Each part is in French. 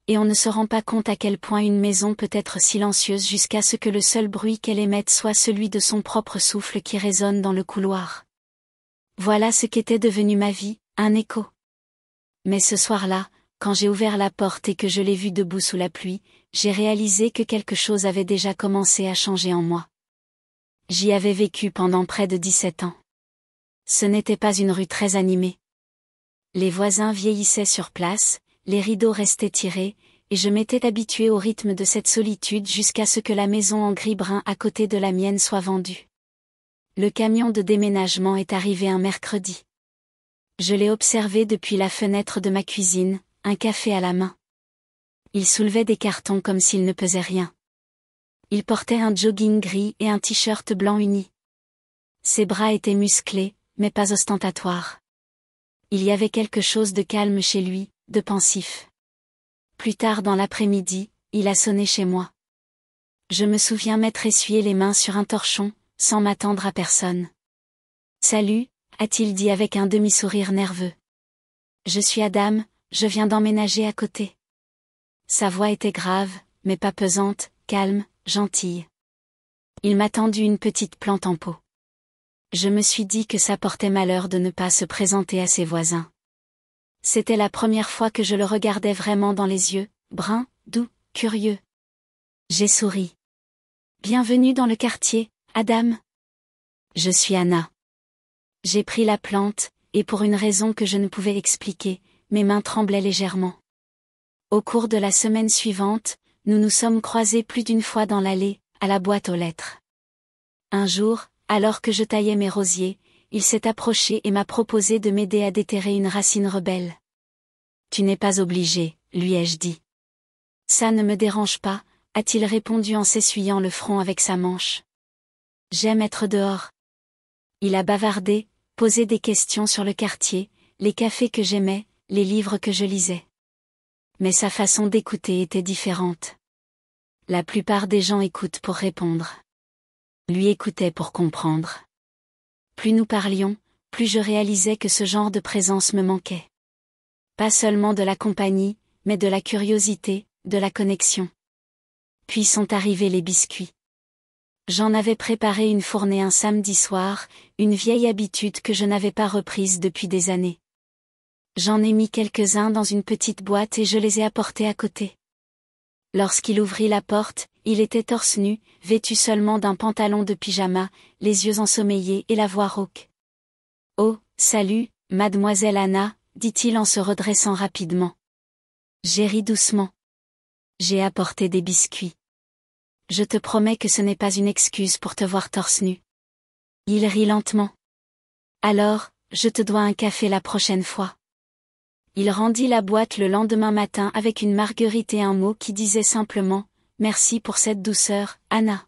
et on ne se rend pas compte à quel point une maison peut être silencieuse jusqu'à ce que le seul bruit qu'elle émette soit celui de son propre souffle qui résonne dans le couloir. Voilà ce qu'était devenue ma vie, un écho. Mais ce soir-là, quand j'ai ouvert la porte et que je l'ai vu debout sous la pluie, j'ai réalisé que quelque chose avait déjà commencé à changer en moi. J'y avais vécu pendant près de 17 ans. Ce n'était pas une rue très animée. Les voisins vieillissaient sur place, les rideaux restaient tirés, et je m'étais habitué au rythme de cette solitude jusqu'à ce que la maison en gris-brun à côté de la mienne soit vendue. Le camion de déménagement est arrivé un mercredi. Je l'ai observé depuis la fenêtre de ma cuisine, un café à la main. Il soulevait des cartons comme s'il ne pesait rien. Il portait un jogging gris et un t-shirt blanc uni. Ses bras étaient musclés, mais pas ostentatoires. Il y avait quelque chose de calme chez lui, de pensif. Plus tard dans l'après-midi, il a sonné chez moi. Je me souviens m'être essuyé les mains sur un torchon, sans m'attendre à personne. « Salut », a-t-il dit avec un demi-sourire nerveux. « Je suis Adam, je viens d'emménager à côté. » Sa voix était grave, mais pas pesante, calme, gentille. Il m'a tendu une petite plante en pot. Je me suis dit que ça portait malheur de ne pas se présenter à ses voisins. C'était la première fois que je le regardais vraiment dans les yeux, brun, doux, curieux. J'ai souri. « Bienvenue dans le quartier, Adam. » « Je suis Anna. » J'ai pris la plante, et pour une raison que je ne pouvais expliquer, mes mains tremblaient légèrement. Au cours de la semaine suivante, nous nous sommes croisés plus d'une fois dans l'allée, à la boîte aux lettres. Un jour, alors que je taillais mes rosiers, il s'est approché et m'a proposé de m'aider à déterrer une racine rebelle. « Tu n'es pas obligé, lui ai-je dit. »« Ça ne me dérange pas, » a-t-il répondu en s'essuyant le front avec sa manche. « J'aime être dehors. » Il a bavardé, posé des questions sur le quartier, les cafés que j'aimais, les livres que je lisais. Mais sa façon d'écouter était différente. La plupart des gens écoutent pour répondre. Lui écoutait pour comprendre. Plus nous parlions, plus je réalisais que ce genre de présence me manquait. Pas seulement de la compagnie, mais de la curiosité, de la connexion. Puis sont arrivés les biscuits. J'en avais préparé une fournée un samedi soir, une vieille habitude que je n'avais pas reprise depuis des années. J'en ai mis quelques-uns dans une petite boîte et je les ai apportés à côté. Lorsqu'il ouvrit la porte, il était torse nu, vêtu seulement d'un pantalon de pyjama, les yeux ensommeillés et la voix rauque. « Oh, salut, mademoiselle Anna », dit-il en se redressant rapidement. J'ai ri doucement. J'ai apporté des biscuits. Je te promets que ce n'est pas une excuse pour te voir torse nu. Il rit lentement. Alors, je te dois un café la prochaine fois. Il rendit la boîte le lendemain matin avec une marguerite et un mot qui disait simplement « Merci pour cette douceur, Anna ».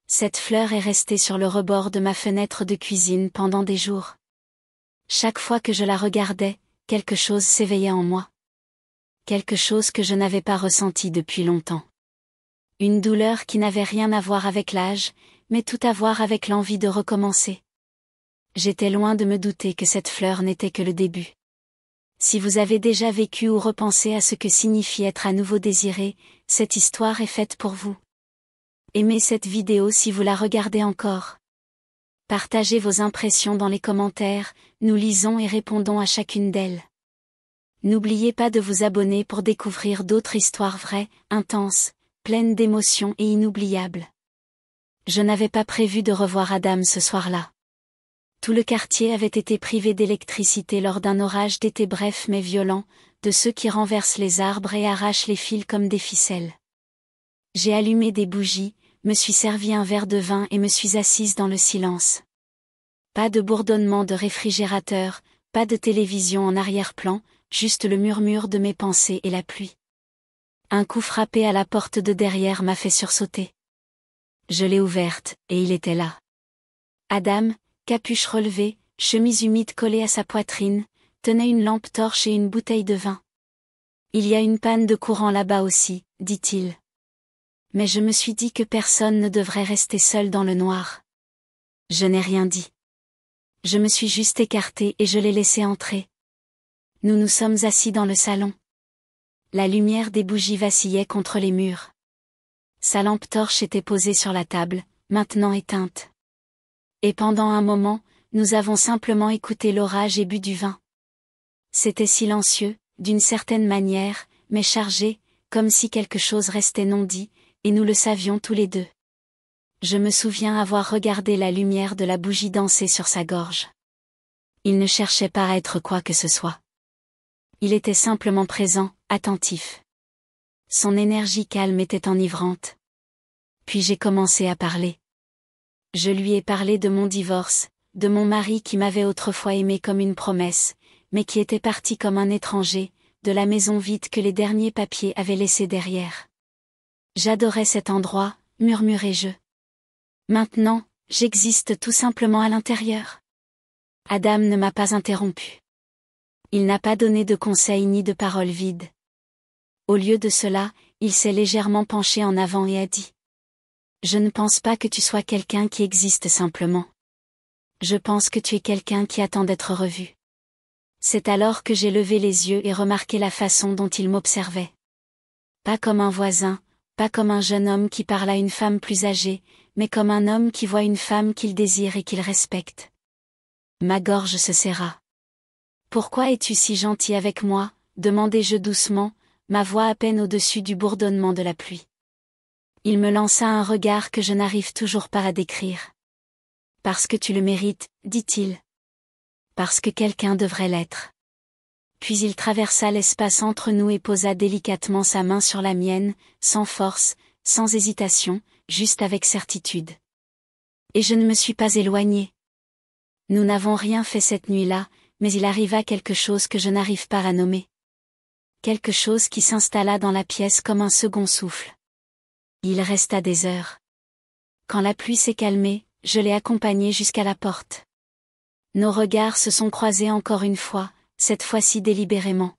Cette fleur est restée sur le rebord de ma fenêtre de cuisine pendant des jours. Chaque fois que je la regardais, quelque chose s'éveillait en moi. Quelque chose que je n'avais pas ressenti depuis longtemps. Une douleur qui n'avait rien à voir avec l'âge, mais tout à voir avec l'envie de recommencer. J'étais loin de me douter que cette fleur n'était que le début. Si vous avez déjà vécu ou repensé à ce que signifie être à nouveau désiré, cette histoire est faite pour vous. Aimez cette vidéo si vous la regardez encore. Partagez vos impressions dans les commentaires, nous lisons et répondons à chacune d'elles. N'oubliez pas de vous abonner pour découvrir d'autres histoires vraies, intenses, pleines d'émotions et inoubliables. Je n'avais pas prévu de revoir Adam ce soir-là. Tout le quartier avait été privé d'électricité lors d'un orage d'été bref mais violent, de ceux qui renversent les arbres et arrachent les fils comme des ficelles. J'ai allumé des bougies, me suis servi un verre de vin et me suis assise dans le silence. Pas de bourdonnement de réfrigérateur, pas de télévision en arrière-plan, juste le murmure de mes pensées et la pluie. Un coup frappé à la porte de derrière m'a fait sursauter. Je l'ai ouverte, et il était là. Adam, capuche relevée, chemise humide collée à sa poitrine, tenait une lampe torche et une bouteille de vin. « Il y a une panne de courant là-bas aussi », dit-il. Mais je me suis dit que personne ne devrait rester seul dans le noir. Je n'ai rien dit. Je me suis juste écartée et je l'ai laissé entrer. Nous nous sommes assis dans le salon. La lumière des bougies vacillait contre les murs. Sa lampe torche était posée sur la table, maintenant éteinte. Et pendant un moment, nous avons simplement écouté l'orage et bu du vin. C'était silencieux, d'une certaine manière, mais chargé, comme si quelque chose restait non dit, et nous le savions tous les deux. Je me souviens avoir regardé la lumière de la bougie danser sur sa gorge. Il ne cherchait pas à être quoi que ce soit. Il était simplement présent, attentif. Son énergie calme était enivrante. Puis j'ai commencé à parler. Je lui ai parlé de mon divorce, de mon mari qui m'avait autrefois aimé comme une promesse, mais qui était parti comme un étranger, de la maison vide que les derniers papiers avaient laissée derrière. J'adorais cet endroit, murmurai-je. Maintenant, j'existe tout simplement à l'intérieur. Adam ne m'a pas interrompu. Il n'a pas donné de conseils ni de paroles vides. Au lieu de cela, il s'est légèrement penché en avant et a dit. Je ne pense pas que tu sois quelqu'un qui existe simplement. Je pense que tu es quelqu'un qui attend d'être revu. C'est alors que j'ai levé les yeux et remarqué la façon dont il m'observait. Pas comme un voisin, pas comme un jeune homme qui parle à une femme plus âgée, mais comme un homme qui voit une femme qu'il désire et qu'il respecte. Ma gorge se serra. Pourquoi es-tu si gentil avec moi, demandai-je doucement, ma voix à peine au-dessus du bourdonnement de la pluie. Il me lança un regard que je n'arrive toujours pas à décrire. Parce que tu le mérites, dit-il. Parce que quelqu'un devrait l'être. Puis il traversa l'espace entre nous et posa délicatement sa main sur la mienne, sans force, sans hésitation, juste avec certitude. Et je ne me suis pas éloignée. Nous n'avons rien fait cette nuit-là, mais il arriva quelque chose que je n'arrive pas à nommer. Quelque chose qui s'installa dans la pièce comme un second souffle. Il resta des heures. Quand la pluie s'est calmée, je l'ai accompagné jusqu'à la porte. Nos regards se sont croisés encore une fois, cette fois-ci délibérément.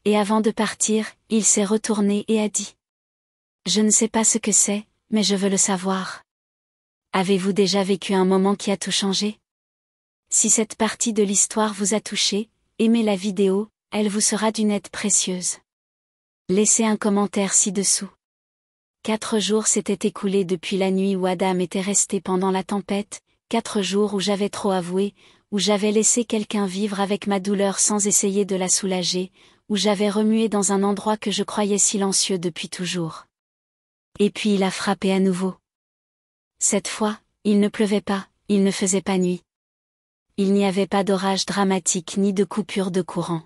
Et avant de partir, il s'est retourné et a dit. Je ne sais pas ce que c'est, mais je veux le savoir. Avez-vous déjà vécu un moment qui a tout changé? Si cette partie de l'histoire vous a touché, aimez la vidéo, elle vous sera d'une aide précieuse. Laissez un commentaire ci-dessous. 4 jours s'étaient écoulés depuis la nuit où Adam était resté pendant la tempête, 4 jours où j'avais trop avoué, où j'avais laissé quelqu'un vivre avec ma douleur sans essayer de la soulager, où j'avais remué dans un endroit que je croyais silencieux depuis toujours. Et puis il a frappé à nouveau. Cette fois, il ne pleuvait pas, il ne faisait pas nuit. Il n'y avait pas d'orage dramatique ni de coupure de courant.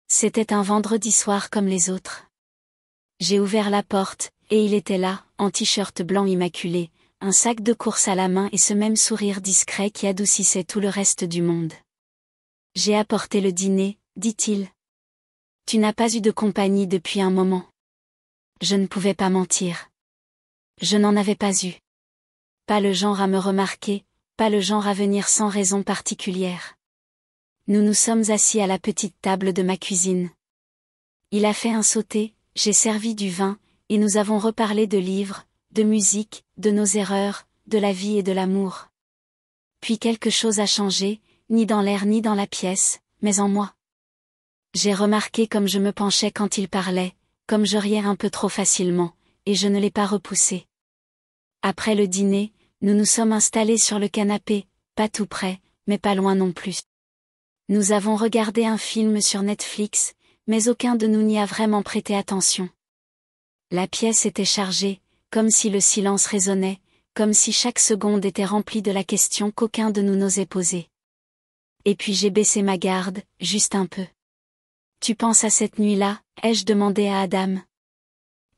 C'était un vendredi soir comme les autres. J'ai ouvert la porte, et il était là, en t-shirt blanc immaculé, un sac de course à la main et ce même sourire discret qui adoucissait tout le reste du monde. J'ai apporté le dîner, dit-il. Tu n'as pas eu de compagnie depuis un moment. Je ne pouvais pas mentir. Je n'en avais pas eu. Pas le genre à me remarquer, pas le genre à venir sans raison particulière. Nous nous sommes assis à la petite table de ma cuisine. Il a fait un sauté, j'ai servi du vin, et nous avons reparlé de livres, de musique, de nos erreurs, de la vie et de l'amour. Puis quelque chose a changé, ni dans l'air ni dans la pièce, mais en moi. J'ai remarqué comme je me penchais quand il parlait, comme je riais un peu trop facilement, et je ne l'ai pas repoussé. Après le dîner, nous nous sommes installés sur le canapé, pas tout près, mais pas loin non plus. Nous avons regardé un film sur Netflix, mais aucun de nous n'y a vraiment prêté attention. La pièce était chargée, comme si le silence résonnait, comme si chaque seconde était remplie de la question qu'aucun de nous n'osait poser. Et puis j'ai baissé ma garde, juste un peu. Tu penses à cette nuit-là, ai-je demandé à Adam.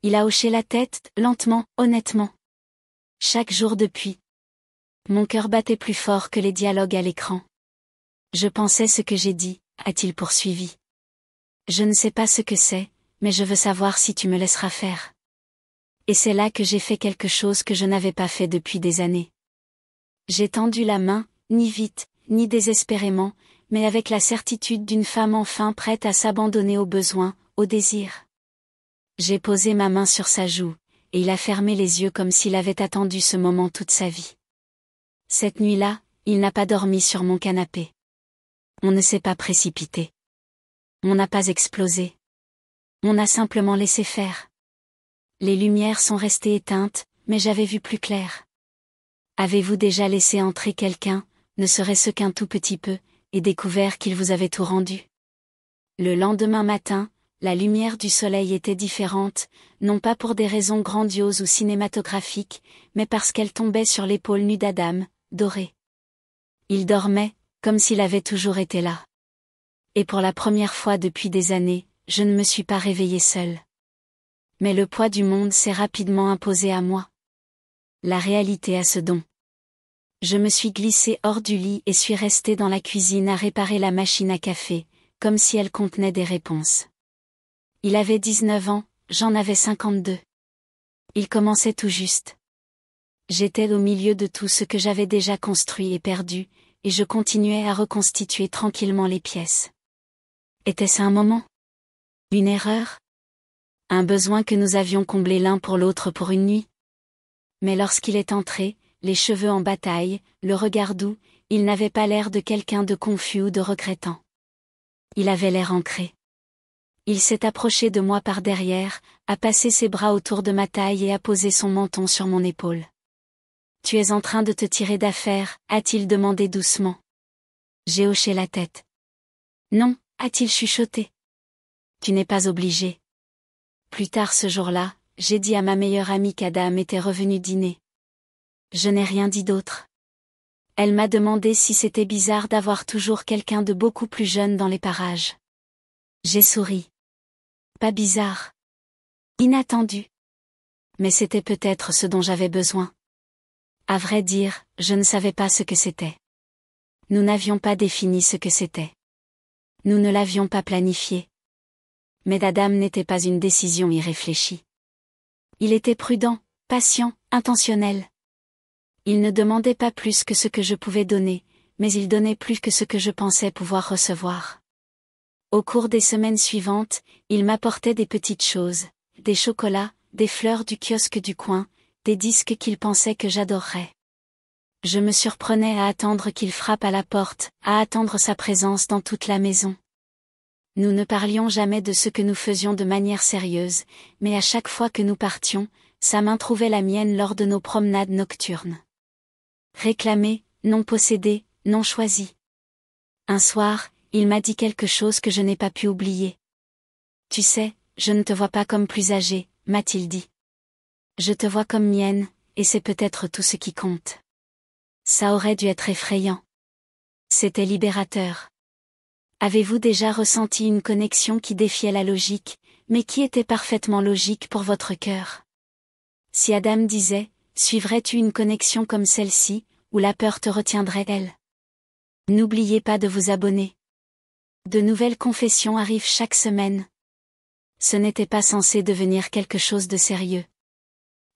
Il a hoché la tête, lentement, honnêtement. Chaque jour depuis. Mon cœur battait plus fort que les dialogues à l'écran. Je pensais ce que j'ai dit, a-t-il poursuivi. Je ne sais pas ce que c'est, mais je veux savoir si tu me laisseras faire. Et c'est là que j'ai fait quelque chose que je n'avais pas fait depuis des années. J'ai tendu la main, ni vite, ni désespérément, mais avec la certitude d'une femme enfin prête à s'abandonner au besoin, au désir. J'ai posé ma main sur sa joue, et il a fermé les yeux comme s'il avait attendu ce moment toute sa vie. Cette nuit-là, il n'a pas dormi sur mon canapé. On ne s'est pas précipité. On n'a pas explosé. On a simplement laissé faire. Les lumières sont restées éteintes, mais j'avais vu plus clair. Avez-vous déjà laissé entrer quelqu'un, ne serait-ce qu'un tout petit peu, et découvert qu'il vous avait tout rendu? Le lendemain matin, la lumière du soleil était différente, non pas pour des raisons grandioses ou cinématographiques, mais parce qu'elle tombait sur l'épaule nue d'Adam, dorée. Il dormait, comme s'il avait toujours été là. Et pour la première fois depuis des années, je ne me suis pas réveillée seule. Mais le poids du monde s'est rapidement imposé à moi. La réalité a ce don. Je me suis glissée hors du lit et suis restée dans la cuisine à réparer la machine à café, comme si elle contenait des réponses. Il avait 19 ans, j'en avais 52. Il commençait tout juste. J'étais au milieu de tout ce que j'avais déjà construit et perdu, et je continuais à reconstituer tranquillement les pièces. Était-ce un moment? Une erreur? Un besoin que nous avions comblé l'un pour l'autre pour une nuit? Mais lorsqu'il est entré, les cheveux en bataille, le regard doux, il n'avait pas l'air de quelqu'un de confus ou de regrettant. Il avait l'air ancré. Il s'est approché de moi par derrière, a passé ses bras autour de ma taille et a posé son menton sur mon épaule. « Tu es en train de te tirer d'affaire ?» a-t-il demandé doucement. J'ai hoché la tête. « Non » a-t-il chuchoté. « Tu n'es pas obligé. » Plus tard ce jour-là, j'ai dit à ma meilleure amie qu'Adam était revenu dîner. Je n'ai rien dit d'autre. Elle m'a demandé si c'était bizarre d'avoir toujours quelqu'un de beaucoup plus jeune dans les parages. J'ai souri. Pas bizarre. Inattendu. Mais c'était peut-être ce dont j'avais besoin. À vrai dire, je ne savais pas ce que c'était. Nous n'avions pas défini ce que c'était. Nous ne l'avions pas planifié. Mais Adam n'était pas une décision irréfléchie. Il était prudent, patient, intentionnel. Il ne demandait pas plus que ce que je pouvais donner, mais il donnait plus que ce que je pensais pouvoir recevoir. Au cours des semaines suivantes, il m'apportait des petites choses, des chocolats, des fleurs du kiosque du coin, des disques qu'il pensait que j'adorerais. Je me surprenais à attendre qu'il frappe à la porte, à attendre sa présence dans toute la maison. Nous ne parlions jamais de ce que nous faisions de manière sérieuse, mais à chaque fois que nous partions, sa main trouvait la mienne lors de nos promenades nocturnes. Réclamé, non possédé, non choisi. Un soir, il m'a dit quelque chose que je n'ai pas pu oublier. « Tu sais, je ne te vois pas comme plus âgée, » m'a-t-il dit. « Je te vois comme mienne, et c'est peut-être tout ce qui compte. » Ça aurait dû être effrayant. C'était libérateur. Avez-vous déjà ressenti une connexion qui défiait la logique, mais qui était parfaitement logique pour votre cœur? Si Adam disait, suivrais-tu une connexion comme celle-ci, ou la peur te retiendrait elle? N'oubliez pas de vous abonner. De nouvelles confessions arrivent chaque semaine. Ce n'était pas censé devenir quelque chose de sérieux.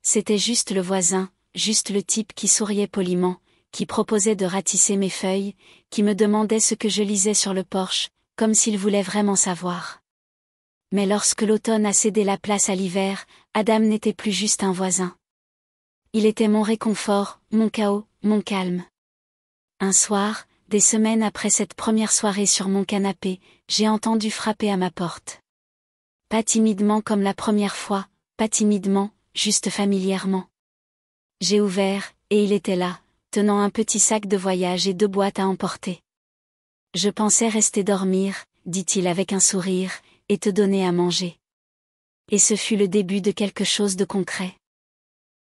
C'était juste le voisin, juste le type qui souriait poliment, qui proposait de ratisser mes feuilles, qui me demandait ce que je lisais sur le porche, comme s'il voulait vraiment savoir. Mais lorsque l'automne a cédé la place à l'hiver, Adam n'était plus juste un voisin. Il était mon réconfort, mon chaos, mon calme. Un soir, des semaines après cette première soirée sur mon canapé, j'ai entendu frapper à ma porte. Pas timidement comme la première fois, pas timidement, juste familièrement. J'ai ouvert, et il était là, tenant un petit sac de voyage et 2 boîtes à emporter. Je pensais rester dormir, dit-il avec un sourire, et te donner à manger. Et ce fut le début de quelque chose de concret.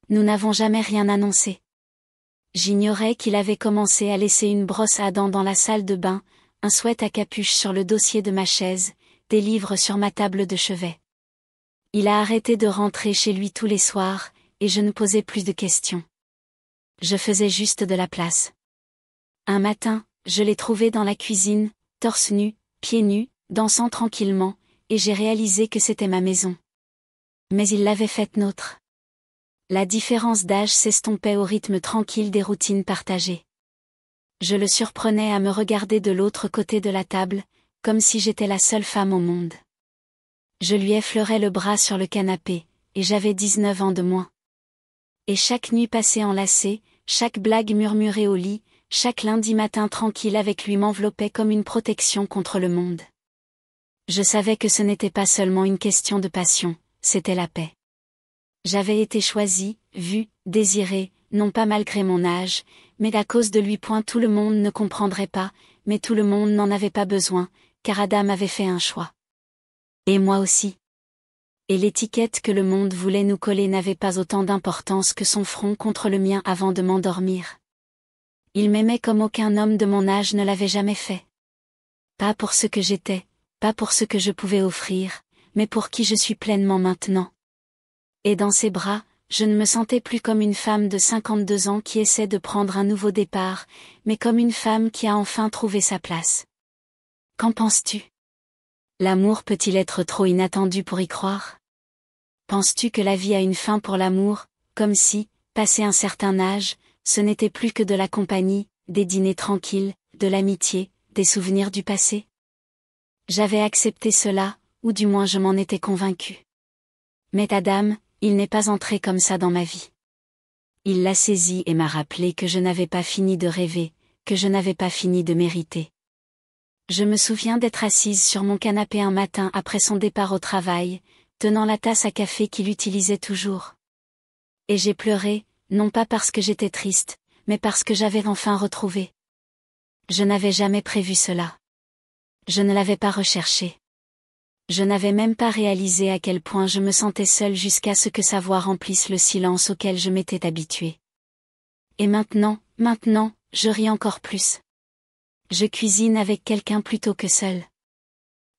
Nous n'avons jamais rien annoncé. J'ignorais qu'il avait commencé à laisser une brosse à dents dans la salle de bain, un sweat à capuche sur le dossier de ma chaise, des livres sur ma table de chevet. Il a arrêté de rentrer chez lui tous les soirs, et je ne posais plus de questions. Je faisais juste de la place. Un matin, je l'ai trouvé dans la cuisine, torse nu, pieds nus, dansant tranquillement, et j'ai réalisé que c'était ma maison. Mais il l'avait faite nôtre. La différence d'âge s'estompait au rythme tranquille des routines partagées. Je le surprenais à me regarder de l'autre côté de la table, comme si j'étais la seule femme au monde. Je lui effleurais le bras sur le canapé, et j'avais 19 ans de moins. Et chaque nuit passée enlacée, chaque blague murmurée au lit, chaque lundi matin tranquille avec lui m'enveloppait comme une protection contre le monde. Je savais que ce n'était pas seulement une question de passion, c'était la paix. J'avais été choisie, vue, désirée, non pas malgré mon âge, mais à cause de lui. Tout le monde ne comprendrait pas, mais tout le monde n'en avait pas besoin, car Adam avait fait un choix. Et moi aussi. Et l'étiquette que le monde voulait nous coller n'avait pas autant d'importance que son front contre le mien avant de m'endormir. Il m'aimait comme aucun homme de mon âge ne l'avait jamais fait. Pas pour ce que j'étais, pas pour ce que je pouvais offrir, mais pour qui je suis pleinement maintenant. Et dans ses bras, je ne me sentais plus comme une femme de 52 ans qui essaie de prendre un nouveau départ, mais comme une femme qui a enfin trouvé sa place. Qu'en penses-tu? L'amour peut-il être trop inattendu pour y croire? Penses-tu que la vie a une fin pour l'amour, comme si, passé un certain âge, ce n'était plus que de la compagnie, des dîners tranquilles, de l'amitié, des souvenirs du passé? J'avais accepté cela, ou du moins je m'en étais convaincue. Mais Adam, il n'est pas entré comme ça dans ma vie. Il l'a saisi et m'a rappelé que je n'avais pas fini de rêver, que je n'avais pas fini de mériter. Je me souviens d'être assise sur mon canapé un matin après son départ au travail, tenant la tasse à café qu'il utilisait toujours. Et j'ai pleuré, non pas parce que j'étais triste, mais parce que j'avais enfin retrouvé. Je n'avais jamais prévu cela. Je ne l'avais pas recherché. Je n'avais même pas réalisé à quel point je me sentais seule jusqu'à ce que sa voix remplisse le silence auquel je m'étais habituée. Et maintenant, je ris encore plus. Je cuisine avec quelqu'un plutôt que seul.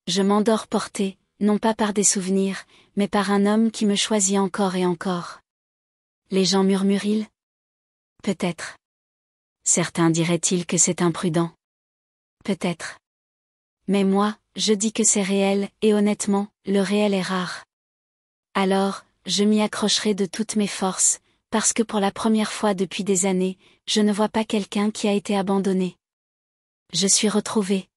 Je m'endors portée, non pas par des souvenirs, mais par un homme qui me choisit encore et encore. Les gens murmurent-ils? Peut-être. Certains diraient-ils que c'est imprudent? Peut-être. Mais moi, je dis que c'est réel, et honnêtement, le réel est rare. Alors, je m'y accrocherai de toutes mes forces, parce que pour la première fois depuis des années, je ne vois pas quelqu'un qui a été abandonné. Je suis retrouvée.